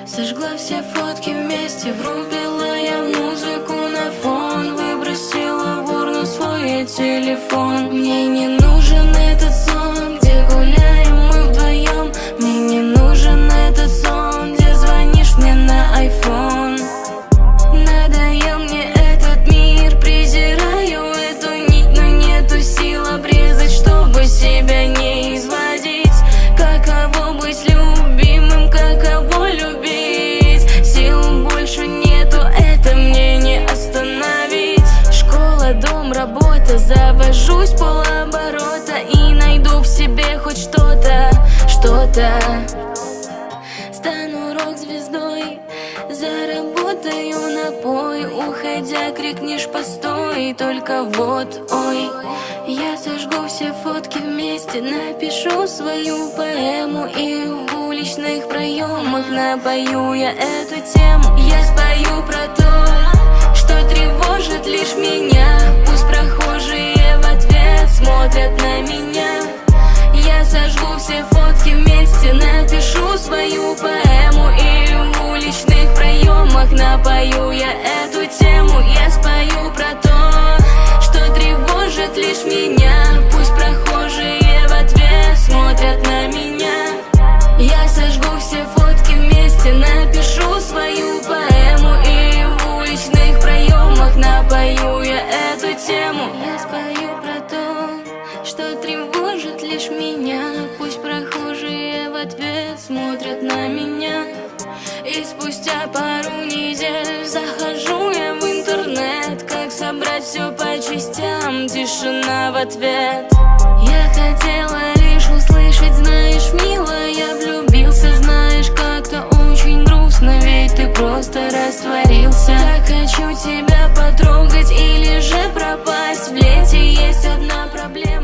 Сожгла все фотки вместе, врубила я музыку на фон, выбросила в урну свой телефон. Мне не нужен этот сон, где гуляем мы вдвоем. Мне не нужен этот сон, где звонишь мне на iPhone. Надоел мне этот мир, презираю эту нить, но нету сил обрезать, чтобы себя не изводить. Каково быть любимым, каково любить? Сил больше нету, это мне не остановить. Школа, дом, работа, завожусь полоборота и найду в себе хоть что-то, что-то. Стану рок-звездой, заработаю на пой. Уходя, крикнешь постой, только вот, ой. Я сожгу все фотки вместе, напишу свою поэму, и в уличных проемах напою я эту тему. Я спою про то, что тревожит лишь меня. Пусть прохожие в ответ смотрят на меня. Я сожгу все фотки вместе, напишу свою поэму, и в уличных проемах напою я эту тему. Я спою про то, что тревожит лишь меня. Пусть прохожие в ответ смотрят на меня. Я сожгу все фотки вместе, напишу свою поэму, и в уличных проемах напою я эту тему. Я спою про то, что тревожит лишь меня. Пусть прохожие в ответ смотрят на меня. И спустя пару недель захожу я в интернет. Как собрать все по частям, тишина в ответ. Я хотела лишь услышать, знаешь, милая, я влюбился, знаешь, как-то очень грустно, ведь ты просто растворился. Так хочу тебя потрогать или же пропасть. В лете есть одна проблема.